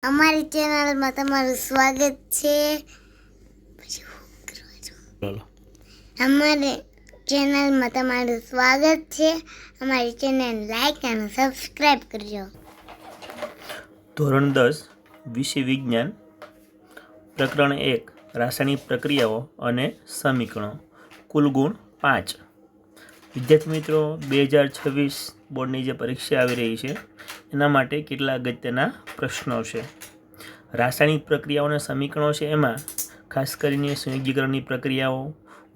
અમારી ચેનલમાં તમારું સ્વાગત છે. અમારી ચેનલમાં તમારું સ્વાગત છે. અમારી ચેનલ લાઈક અને સબસ્ક્રાઇબ કરજો. ધોરણ 10 વિષય વિજ્ઞાન પ્રકરણ 1 રાસાયણિક પ્રક્રિયાઓ અને સમીકરણો. કુલ ગુણ 5. વિદ્યાર્થી મિત્રો, 2026 બોર્ડની જે પરીક્ષા આવી રહી છે એના માટે કેટલા અગત્યના પ્રશ્નો છે. રાસાયણિક પ્રક્રિયાઓ અને સમીકરણો છે, એમાં ખાસ કરીને સંયોગીકરણની પ્રક્રિયાઓ,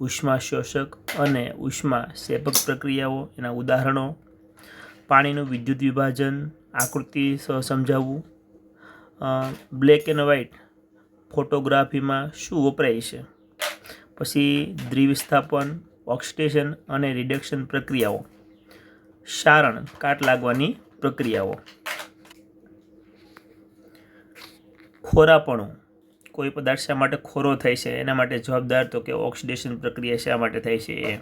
ઉષ્મા શોષક અને ઉષ્મા સેપક પ્રક્રિયાઓ, એના ઉદાહરણો, પાણીનું વિદ્યુત વિભાજન, આકૃતિ સમજાવવું, બ્લેક એન્ડ વ્હાઇટ ફોટોગ્રાફીમાં શું વપરાય છે, પછી દ્વિવિસ્થાપન, ઓક્સિડેશન અને રિડક્શન પ્રક્રિયાઓ, સારણ કાટ લાગવાની પ્રક્રિયાઓ, ખોરાપણું કોઈ પદાર્થ શા માટે ખોરો થાય છે એના માટે જવાબદાર, તો કે ઓક્સિડેશન પ્રક્રિયા શા માટે થાય છે એ.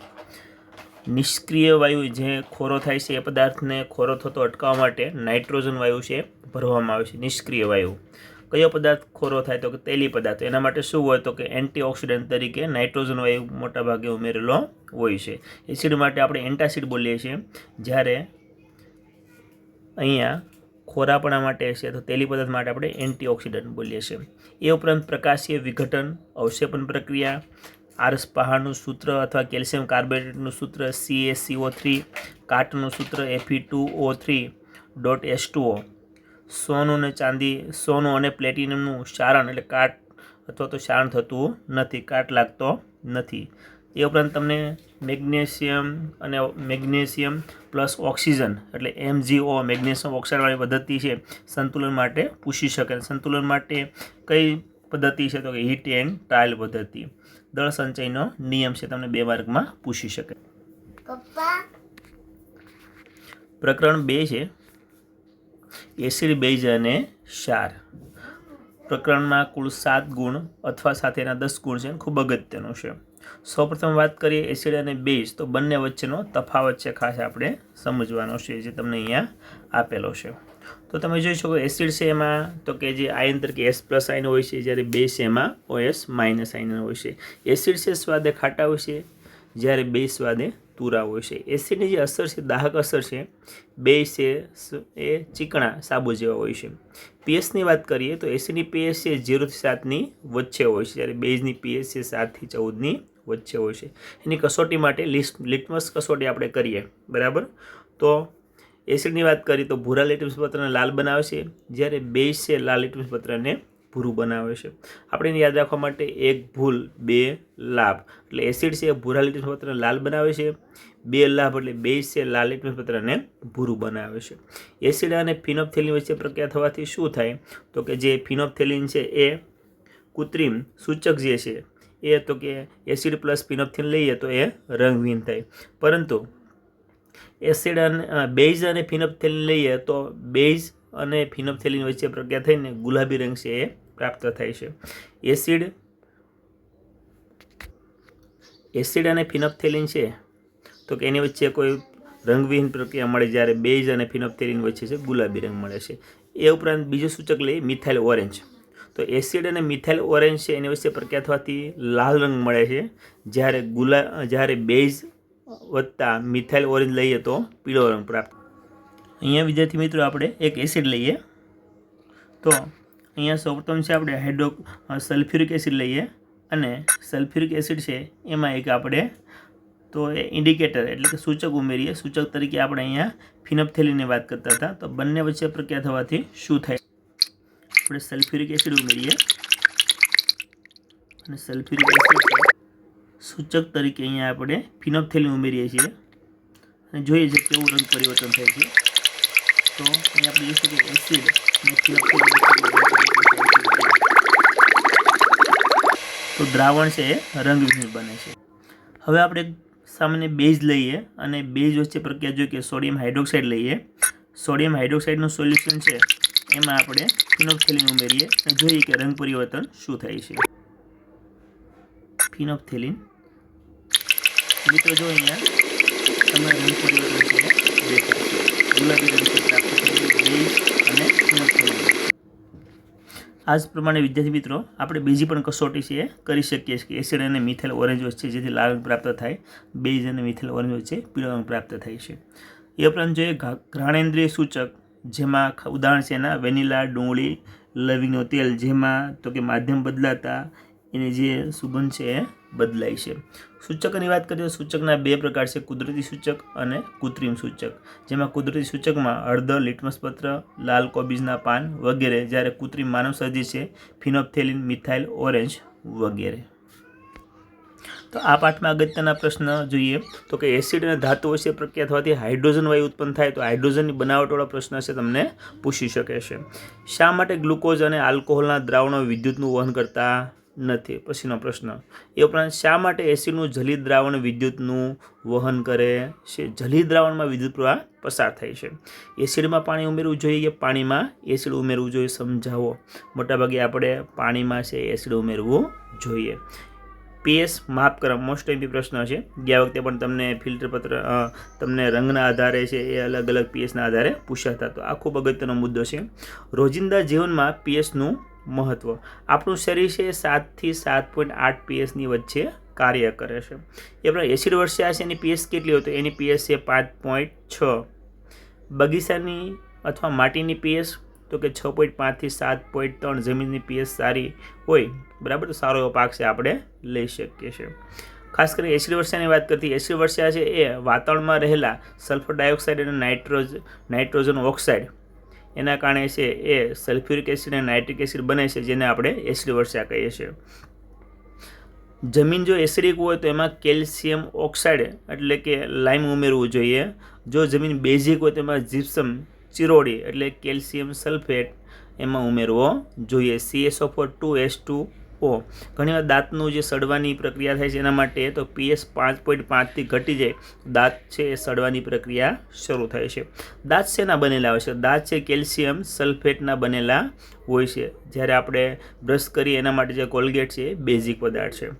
નિષ્ક્રિય વાયુ જે ખોરો થાય છે એ પદાર્થને ખોરો થતો અટકાવવા માટે નાઇટ્રોજન વાયુ છે ભરવામાં આવે છે. નિષ્ક્રિય વાયુ કયો પદાર્થ ખોરો થાય, તો કે તેલી પદાર્થ. એના માટે શું હોય, તો કે એન્ટીઓક્સિડન્ટ તરીકે નાઇટ્રોજન વાયુ મોટાભાગે ઉમેરેલો હોય છે. એસિડ માટે આપણે એન્ટાસિડ બોલીએ છીએ, જ્યારે અહીંયા ખોરાપણા માટે છે તો તેલી પદાર્થ માટે આપણે એન્ટીઓક્સિડન્ટ બોલીએ છીએ. એ ઉપરાંત પ્રકાશીય વિઘટન, અવક્ષેપન પ્રક્રિયા, આરસ પહાડનું સૂત્ર અથવા કેલ્શિયમ કાર્બોનેટનું સૂત્ર CaCO3, કાટનું સૂત્ર Fe2O3.H2O, સોનું અને પ્લેટિનમનું સારણ એટલે કાટ અથવા તો સારણ થતું નથી, કાટ લાગતો નથી. એ ઉપરાંત તમને મેગ્નેશિયમ પ્લસ ઓક્સિજન એટલે MgO મેગ્નેશિયમ ઓક્સાઇડવાળી પદ્ધતિ છે સંતુલન માટે પૂછી શકે. સંતુલન માટે કઈ પદ્ધતિ છે, તો કે હીટ એન્ડ ટ્રાયલ પદ્ધતિ. દળ સંચયનો નિયમ છે, તમને 2 માર્કમાં પૂછી શકે. પ્રકરણ 2 છે એસિડ, બેઝ અને ક્ષાર. પ્રકરણમાં કુલ 7 ગુણ અથવા સાથેના 10 ગુણ છે, ખૂબ અગત્યનું છે. સૌપ્રથમ વાત કરીએ એસિડ અને બેઝ, તો બંને વચ્ચેનો તફાવત છે ખાસ આપણે સમજવાનો છે, જે તમને અહીંયા આપેલો છે. તો તમે જોઈ શકો એસિડ છે એમાં તો કે જે આયન તરીકે S+ આયન હોય છે, જ્યારે બેઝ છે એમાં OS- આયન હોય છે. એસિડ છે સ્વાદે ખાટા હોય છે, જ્યારે બેઝ સ્વાદે તુરા હોય છે. એસિડની જે અસર છે દાહક અસર છે, બેઝ છે એ ચીકણા સાબુ જેવા હોય છે. પીએચની વાત કરીએ તો એસિડની pH છે 0 થી 7ની વચ્ચે હોય છે, જ્યારે બેઝની pH છે 7 થી 14ની વચ્ચે હોય છે. એની કસોટી માટે લિટમસ કસોટી આપણે કરીએ, બરાબર. તો એસિડની વાત કરીએ તો ભૂરા લિટમસ પત્રને લાલ બનાવે છે, જ્યારે બેઝ છે લાલ લિટમસ પત્રને ભૂરું બનાવે છે. આપણે એને યાદ રાખવા માટે 1 ભૂલ 2 લાભ, એટલે એસિડ છે ભૂરા લિટમસ પત્રને લાલ બનાવે છે, 2 લાભ એટલે બેઝ છે લાલ લિટમસ પત્રને ભૂરું બનાવે છે. એસિડ અને ફિનોપ્થેલિન વચ્ચે પ્રક્રિયા થવાથી શું થાય, તો કે જે ફિનોપ્થેલિન છે એ કૃત્રિમ સૂચક જે છે એ તો કે એસિડ પ્લસ ફિનોપ્થેલિન લઈએ તો એ રંગહીન થાય, પરંતુ એસિડ અને બેઝ અને ફિનોપ્થેલિન લઈએ તો બેઝ અને ફિનોપ્થેલિન વચ્ચે પ્રક્રિયા થઈને ગુલાબી રંગ છે એ પ્રાપ્ત થાય છે. એસિડ અને ફિનોપ્થેલિન છે તો કે એની વચ્ચે કોઈ રંગવિહીન પ્રક્રિયા મળે, જ્યારે બેઝ અને ફિનોપ્થેલિન વચ્ચે છે ગુલાબી રંગ મળે છે. એ ઉપરાંત બીજું સૂચક લઈએ મિથાઇલ ઓરેન્જ, તો એસિડ અને મિથાઇલ ઓરેન્જ છે એની વચ્ચે પ્રક્રિયા થવાથી લાલ રંગ મળે છે, જ્યારે બેઝ વત્તા મિથાઇલ ઓરેન્જ લઈએ તો પીળો રંગ પ્રાપ્ત. અહીંયા વિદ્યાર્થી મિત્રો આપણે એક એસિડ લઈએ, તો અહીંયા સૌપ્રથમ છે આપણે સલ્ફ્યુરિક એસિડ લઈએ, અને સલ્ફ્યુરિક એસિડ છે એમાં એક આપણે તો એ ઇન્ડિકેટર એટલે કે સૂચક ઉમેરીએ. સૂચક તરીકે આપણે અહીંયા ફિનોપ્થેલિનની વાત કરતા હતા, તો બંને વચ્ચે પ્રક્રિયા થવાથી શું થાય, આપણે સલ્ફ્યુરિક એસિડ ઉમેરીએ અને સલ્ફ્યુરિક એસિડ સૂચક તરીકે અહીંયા આપણે ફિનોપ્થેલિન ઉમેરીએ છીએ અને જોઈએ છે કેવું રંગ પરિવર્તન થાય છે. તો અહીંયા આપણે જોઈશું કે એસિડ અને ફિનોપ્થેલિન તો દ્રાવણ છે એ રંગવિહીન બને છે. હવે આપણે સામાન્ય બેઝ લઈએ અને બેઝ વચ્ચે પ્રક્રિયા જોઈએ કે સોડિયમ હાઇડ્રોક્સાઇડ લઈએ. સોડિયમ હાઇડ્રોક્સાઇડનું સોલ્યુશન છે એમાં આપણે ફિનોપ્થેલિન ઉમેરીએ અને જોઈએ કે રંગ પરિવર્તન શું થાય છે. ફિનોપ્થેલિન મિત્રો જો અહીંયા તમે રંગ પરિવર્તન છે દેખાય છે, ગુલાબી રંગ પ્રાપ્ત થયેલું બેઝ અને ફિનોપ્થેલિન. આ જ પ્રમાણે વિદ્યાર્થી મિત્રો આપણે બીજી પણ કસોટી છે એ કરી શકીએ છીએ કે એસિડ અને મિથાઇલ ઓરેન્જ વચ્ચે જેથી લાલ રંગ પ્રાપ્ત થાય, બેઝ અને મિથાઇલ ઓરેન્જ વચ્ચે પીળો રંગ પ્રાપ્ત થાય છે. એ ઉપરાંત જોઈએ ઘ્રાણેન્દ્રિય સૂચક, જેમાં ઉદાહરણ છે એના વેનીલા, ડુંગળી, લવિંગનું તેલ, જેમાં તો કે માધ્યમ બદલાતા એની જે સુગંધ છે એ બદલાય છે. સૂચકોની વાત કરીએ તો સૂચકના બે પ્રકાર છે, કુદરતી સૂચક અને કૃત્રિમ સૂચક. જેમાં કુદરતી સૂચકમાં હળદર, લિટમસ પત્ર, લાલ કોબીજના પાન વગેરે, જ્યારે કૃત્રિમ માનવસર્જિત છે ફિનોપ્થેલિન, મિથાઇલ ઓરેન્જ વગેરે. તો આ પાઠમાં અગત્યના પ્રશ્ન જોઈએ તો કે એસિડ અને ધાતુ વચ્ચે પ્રક્રિયા થવાથી હાઇડ્રોજન વાયુ ઉત્પન્ન થાય, તો હાઇડ્રોજનની બનાવટવાળો પ્રશ્ન છે તમને પૂછી શકે છે. શા માટે ગ્લુકોઝ અને આલ્કોહોલના દ્રાવણો વિદ્યુતનું વહન કરતા નથી? પછીનો પ્રશ્ન. એ ઉપરાંત શા માટે એસિડનું જલિત દ્રાવણ વિદ્યુતનું વહન કરે છે? જલિત દ્રાવણમાં વિદ્યુત પ્રવાહ પસાર થાય છે. એસિડમાં પાણી ઉમેરવું જોઈએ કે પાણીમાં એસિડ ઉમેરવું જોઈએ? સમજાવો. મોટાભાગે આપણે પાણીમાં છે એસિડ ઉમેરવું જોઈએ. પીએસ માપ કરવા મોસ્ટ એમ્પી પ્રશ્ન છે. ગયા વખતે પણ તમને ફિલ્ટર પત્ર તમને રંગના આધારે છે એ અલગ અલગ પીએસના આધારે પૂછાતા. તો આ ખૂબ અગત્યનો મુદ્દો છે. રોજિંદા જીવનમાં પીએસનું મહત્વ. આપણું શરીર છે 7 થી 7.8 પીએસની વચ્ચે કાર્ય કરે છે. એ પણ એસિડ વર્ષા છે એની પીએસ કેટલી હોય? તો એની પીએસ છે 5.6. બગીચાની અથવા માટીની પીએસ તો કે 6.5 થી 7.3. જમીનની પીએસ સારી હોય, બરાબર, તો સારો એવો પાક છે આપણે લઈ શકીએ છીએ. ખાસ કરીને એસિડ વર્ષાની વાત કરતી, એસિડ વર્ષા છે એ વાતાવરણમાં રહેલા સલ્ફર ડાયોક્સાઇડ અને નાઇટ્રોજન ઓક્સાઇડ એના કારણે છે એ સલ્ફ્યુરિક એસિડ અને નાઇટ્રિક એસિડ બને છે, જેને આપણે એસિડ વર્ષા કહીએ છીએ. જમીન જો એસિડિક હોય તો એમાં કેલ્શિયમ ઓક્સાઇડ એટલે કે લાઇમ ઉમેરવું જોઈએ. જો જમીન બેઝિક હોય તો એમાં જીપ્સમ ચિરોડી એટલે કેલ્શિયમ સલ્ફેટ એમાં ઉમેરવો જોઈએ. CSO4 2H2O. ઘણીવાર દાંતનું જે સડવાની પ્રક્રિયા થાય છે એના માટે તો પીએસ 5.5થી ઘટી જાય, દાંત છે એ સડવાની પ્રક્રિયા શરૂ થાય છે. દાંત શેના બનેલા હોય છે? દાંત છે કેલ્શિયમ સલ્ફેટના બનેલા હોય છે. જ્યારે આપણે બ્રશ કરીએ એના માટે જે કોલગેટ છે એ બેઝિક પદાર્થ છે.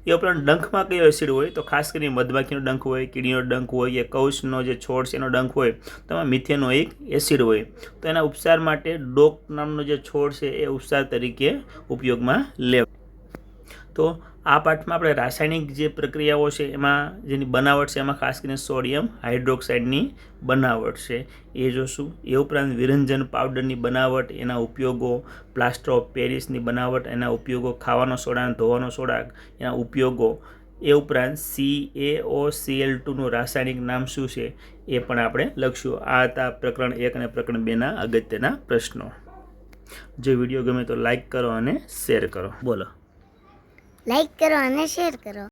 એ ઉપરાંત ડંખમાં કયો એસિડ હોય? તો ખાસ કરીને મધમાખીનો ડંખ હોય, કીડીનો ડંખ હોય, કે કૌશનો જે છોડ છે એનો ડંખ હોય તો એમાં મિથેનોઇક એસિડ હોય. તો એના ઉપચાર માટે ડોક નામનો જે છોડ છે એ ઉપચાર તરીકે ઉપયોગમાં લેવાય. તો આ પાઠમાં આપણે રાસાયણિક જે પ્રક્રિયાઓ છે એમાં જેની બનાવટ છે એમાં ખાસ કરીને સોડિયમ હાઇડ્રોક્સાઇડની બનાવટ છે એ જોશું. એ ઉપરાંત વિરંજન પાવડરની બનાવટ, એના ઉપયોગો, પ્લાસ્ટર ઓફ પેરિસની બનાવટ, એના ઉપયોગો, ખાવાનો સોડા અને ધોવાનો સોડા એના ઉપયોગો, એ ઉપરાંત CaOCl2નું રાસાયણિક નામ શું છે એ પણ આપણે લખશું. આ હતા પ્રકરણ 1 અને પ્રકરણ 2ના અગત્યના પ્રશ્નો. જો વિડીયો ગમે તો લાઈક કરો અને શેર કરો. બોલો. લાઈક કરો અને શેર કરો.